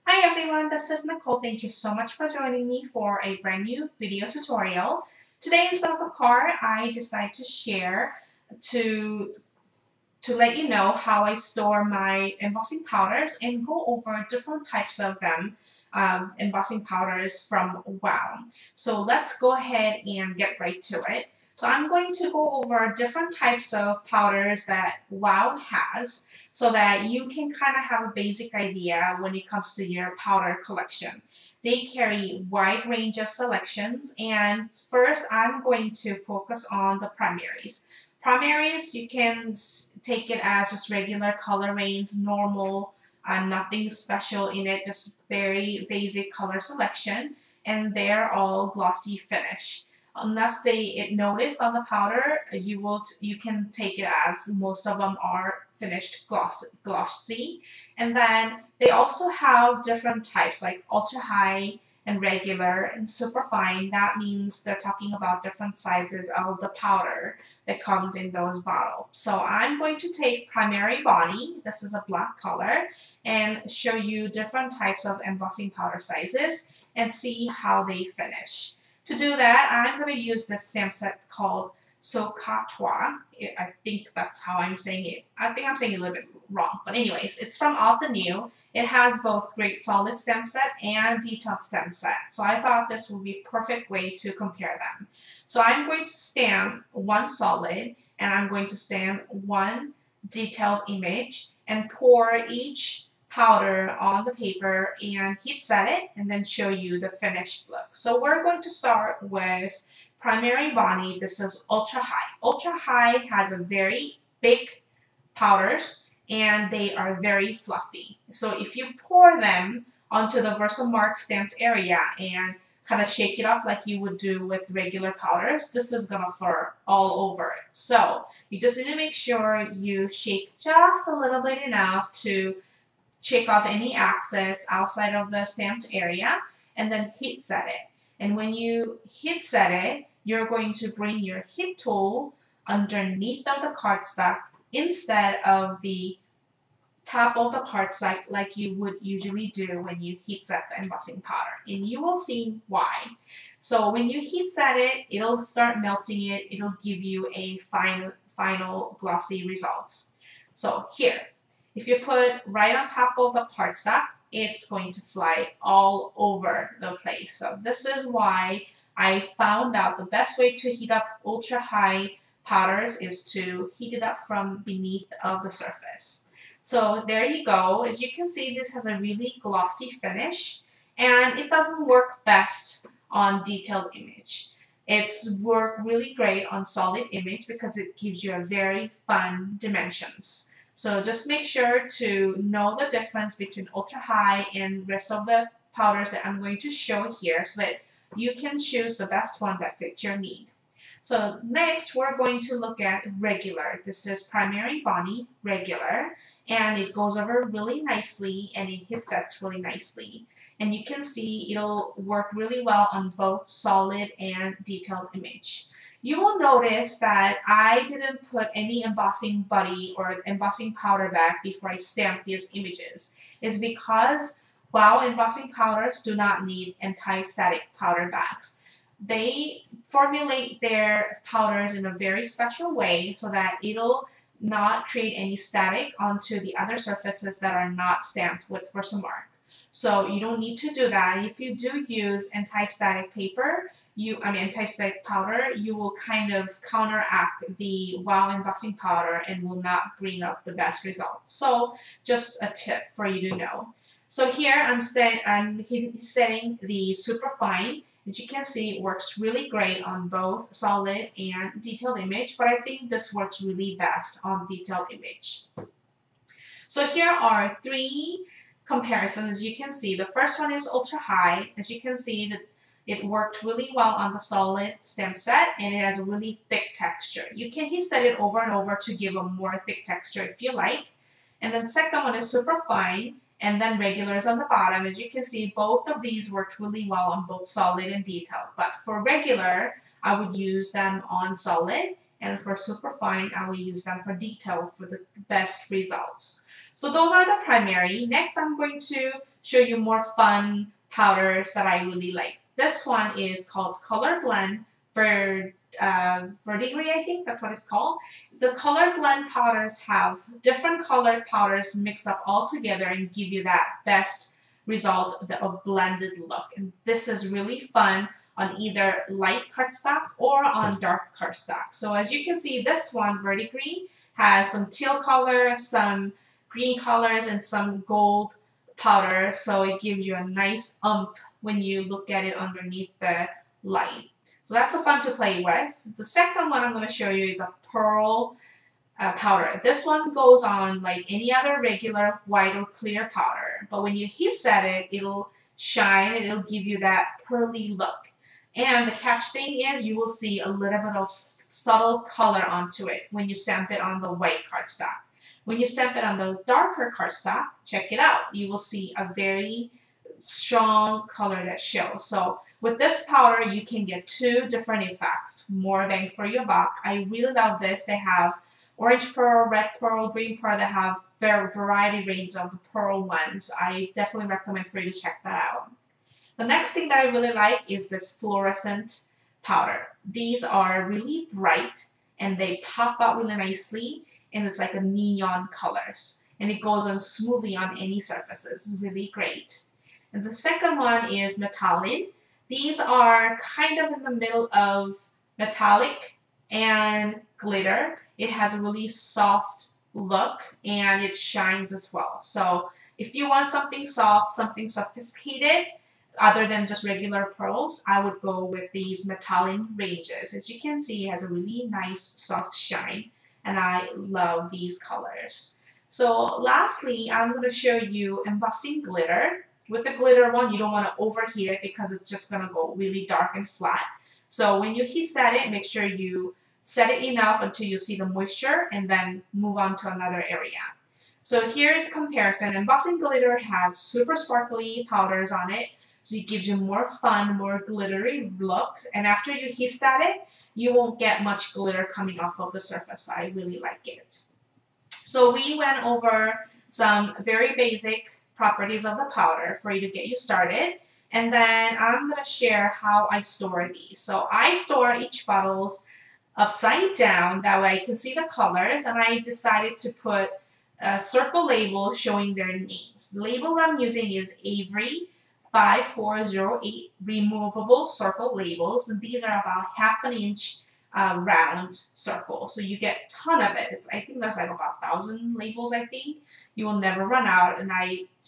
Hi everyone, this is Nicole. Thank you so much for joining me for a brand new video tutorial. Today instead of a card, I decided to share to let you know how I store my embossing powders and go over different types of them, embossing powders from Wow. So let's go ahead and get right to it. So I'm going to go over different types of powders that Wow has so that you can kind of have a basic idea when it comes to your powder collection. They carry wide range of selections, and first I'm going to focus on the primaries. Primaries, you can take it as just regular color range, normal, nothing special in it, just very basic color selection, and they're all glossy finish. Unless it notice on the powder, you can take it as most of them are finished glossy. And then they also have different types like ultra high and regular and super fine. That means they're talking about different sizes of the powder that comes in those bottles. So I'm going to take Primary Bonnie, this is a black color, and show you different types of embossing powder sizes and see how they finish. To do that, I'm going to use this stamp set called Socatois. I think that's how I'm saying it. I think I'm saying it a little bit wrong. But anyways, it's from Alta New. It has both great solid stamp set and detailed stamp set. So I thought this would be a perfect way to compare them. So I'm going to stamp one solid and I'm going to stamp one detailed image and pour each powder on the paper and heat set it and then show you the finished look. So we're going to start with Primary Bonnie. This is Ultra High. Ultra High has a very big powders and they are very fluffy. So if you pour them onto the Versamark stamped area and kind of shake it off like you would do with regular powders, this is gonna fur all over it. So you just need to make sure you shake just a little bit enough to shake off any excess outside of the stamped area and then heat set it. And when you heat set it, you're going to bring your heat tool underneath of the cardstock instead of the top of the cardstock like you would usually do when you heat set the embossing powder. And you will see why. So when you heat set it, it'll start melting it. It'll give you a final glossy results. So here, if you put right on top of the cardstock, it's going to fly all over the place. So this is why I found out the best way to heat up ultra high powders is to heat it up from beneath of the surface. So there you go. As you can see, this has a really glossy finish and it doesn't work best on detailed image. It's worked really great on solid image because it gives you a very fun dimensions. So just make sure to know the difference between ultra high and rest of the powders that I'm going to show here so that you can choose the best one that fits your need. So next we're going to look at regular. This is Primary Bonnie regular and it goes over really nicely and it heat sets really nicely. And you can see it'll work really well on both solid and detailed image. You will notice that I didn't put any embossing buddy or embossing powder back before I stamped these images. It's because Wow embossing powders do not need anti-static powder bags. They formulate their powders in a very special way so that it'll not create any static onto the other surfaces that are not stamped with Versamark. So you don't need to do that. If you do use anti-static paper, anti-static powder, you will kind of counteract the Wow embossing powder and will not bring up the best result. So just a tip for you to know. So here I'm setting the super fine. As you can see, it works really great on both solid and detailed image, but I think this works really best on detailed image. So here are three comparisons. As you can see, the first one is ultra high. As you can see, that it worked really well on the solid stamp set and it has a really thick texture. You can heat set it over and over to give a more thick texture if you like. And then second one is super fine. And then regular is on the bottom. As you can see, both of these worked really well on both solid and detailed. But for regular, I would use them on solid. And for super fine, I will use them for detail for the best results. So those are the primary. Next, I'm going to show you more fun powders that I really like. This one is called Color Blend Verdigris, I think that's what it's called. The Color Blend powders have different colored powders mixed up all together and give you that best result of blended look. And this is really fun on either light cardstock or on dark cardstock. So as you can see, this one, Verdigris, has some teal color, some green colors, and some gold powder. So it gives you a nice when you look at it underneath the light. So that's a fun to play with. The second one I'm going to show you is a pearl powder. This one goes on like any other regular white or clear powder, but when you heat set it, it'll shine and it'll give you that pearly look. And the catch thing is you will see a little bit of subtle color onto it when you stamp it on the white cardstock. When you stamp it on the darker cardstock, check it out. You will see a very strong color that shows. So with this powder, you can get two different effects. More bang for your buck. I really love this. They have orange pearl, red pearl, green pearl. They have variety range of the pearl ones. I definitely recommend for you to check that out. The next thing that I really like is this fluorescent powder. These are really bright and they pop out really nicely, and it's like a neon colors. And it goes on smoothly on any surfaces. It's really great. And the second one is Metallic. These are kind of in the middle of metallic and glitter. It has a really soft look and it shines as well. So if you want something soft, something sophisticated, other than just regular pearls, I would go with these metallic ranges. As you can see, it has a really nice soft shine, and I love these colors. So lastly, I'm going to show you embossing glitter. With the glitter one, you don't want to overheat it because it's just going to go really dark and flat. So when you heat set it, make sure you set it enough until you see the moisture and then move on to another area. So here is a comparison. Embossing glitter has super sparkly powders on it, so it gives you more fun, more glittery look. And after you heat set it, you won't get much glitter coming off of the surface. I really like it. So we went over some very basic properties of the powder for you to get you started. And then I'm going to share how I store these. So I store each bottles upside down, that way I can see the colors, and I decided to put a circle label showing their names. The labels I'm using is Avery 5408 removable circle labels, and these are about ½ an inch round circle. So you get a ton of it. I think there's like about 1,000 labels, I think. You will never run out, and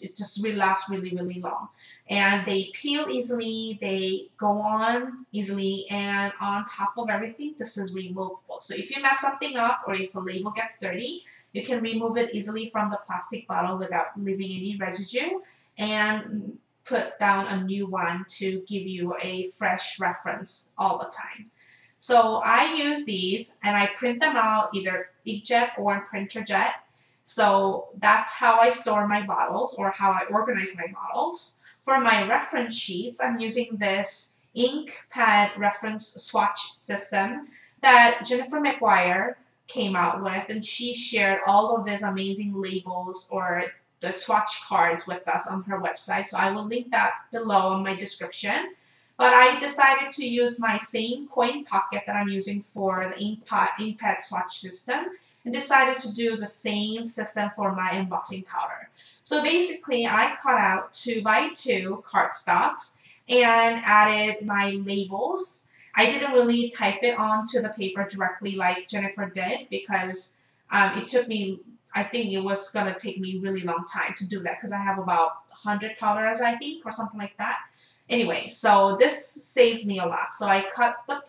it just really lasts really, really long. And they peel easily, they go on easily, and on top of everything, this is removable. So if you mess something up or if a label gets dirty, you can remove it easily from the plastic bottle without leaving any residue and put down a new one to give you a fresh reference all the time. So I use these and I print them out either inkjet or printer jet. So that's how I store my bottles or how I organize my bottles. For my reference sheets, I'm using this ink pad reference swatch system that Jennifer McGuire came out with, and she shared all of these amazing labels or the swatch cards with us on her website. So I will link that below in my description. But I decided to use my same coin pocket that I'm using for the ink pad swatch system, and decided to do the same system for my embossing powder. So basically, I cut out 2x2 cardstocks and added my labels. I didn't really type it onto the paper directly like Jennifer did because it took me, I think it was going to take me a really long time to do that because I have about 100 powders, I think, or something like that. Anyway, so this saved me a lot. So I cut the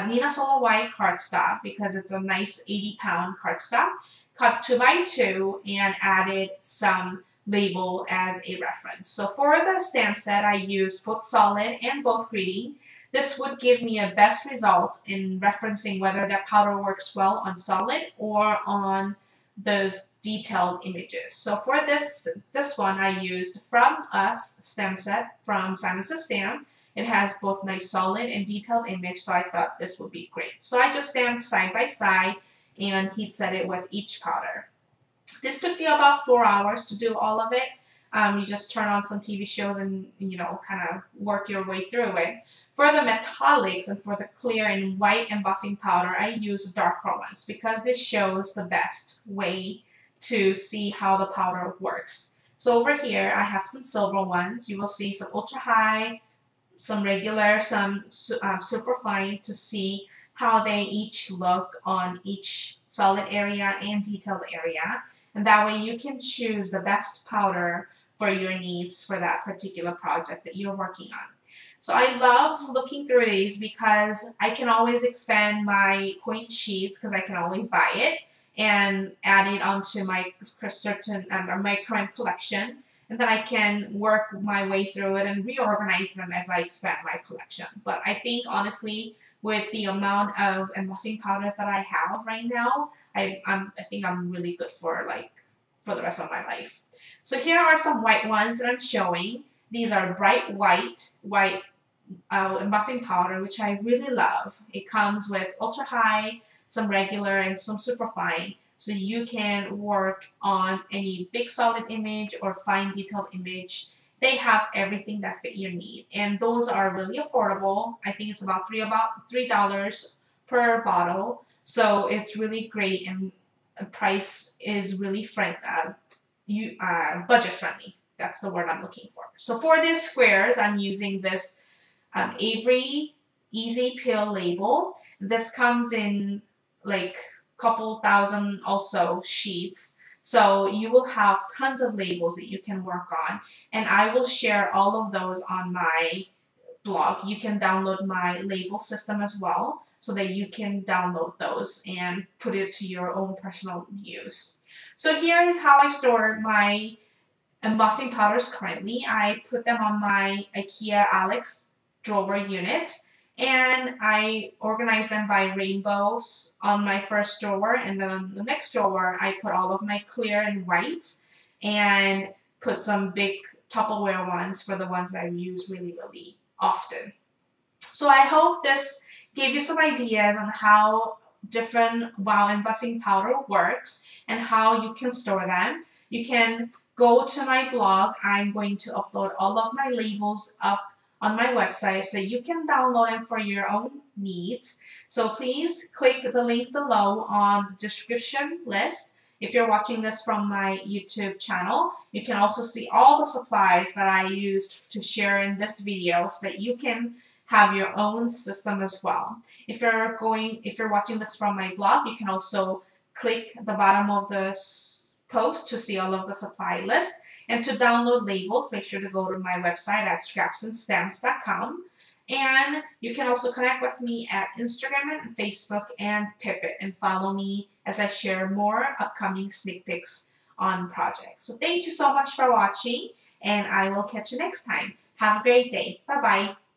Nina Solo White cardstock because it's a nice 80-pound cardstock, cut 2x2 and added some label as a reference. So for the stamp set, I used both solid and both grading. This would give me a best result in referencing whether that powder works well on solid or on the detailed images. So for this one, I used From Us stamp set from Simon Says Stamp. It has both nice solid and detailed image, so I thought this would be great. So I just stamped side by side and heat set it with each powder. This took me about 4 hours to do all of it. You just turn on some TV shows and, kind of work your way through it. For the metallics and for the clear and white embossing powder, I use darker ones because this shows the best way to see how the powder works. So over here, I have some silver ones. You will see some ultra high, some regular, some super fine to see how they each look on each solid area and detailed area. And that way you can choose the best powder for your needs for that particular project that you're working on. So I love looking through these because I can always expand my coin sheets because I can always buy it and add it onto my my current collection. And then I can work my way through it and reorganize them as I expand my collection. But I think honestly, with the amount of embossing powders that I have right now, I think I'm really good for the rest of my life. So here are some white ones that I'm showing. These are bright white embossing powder, which I really love. It comes with ultra high, some regular, and some super fine. So you can work on any big solid image or fine detailed image. They have everything that fit your need. And those are really affordable. I think it's about $3 per bottle. So it's really great, and the price is really budget friendly. That's the word I'm looking for. So for these squares, I'm using this Avery Easy Peel label. This comes in like couple thousand also sheets. So you will have tons of labels that you can work on, and I will share all of those on my blog. You can download my label system as well so that you can download those and put it to your own personal use. So here is how I store my embossing powders currently. I put them on my IKEA Alex drawer units, and I organize them by rainbows on my first drawer, and then on the next drawer I put all of my clear and whites and put some big Tupperware ones for the ones that I use really, really often. So I hope this gave you some ideas on how different wow embossing powder works and how you can store them. You can go to my blog. I'm going to upload all of my labels up on my website so that you can download them for your own needs. So please click the link below on the description list. If you're watching this from my YouTube channel, you can also see all the supplies that I used to share in this video so that you can have your own system as well. If you're watching this from my blog, you can also click the bottom of this post to see all of the supply list. And to download labels, make sure to go to my website at scrapsandstamps.com. And you can also connect with me at Instagram and Facebook and Pipit, and follow me as I share more upcoming sneak peeks on projects. So thank you so much for watching, and I will catch you next time. Have a great day. Bye-bye.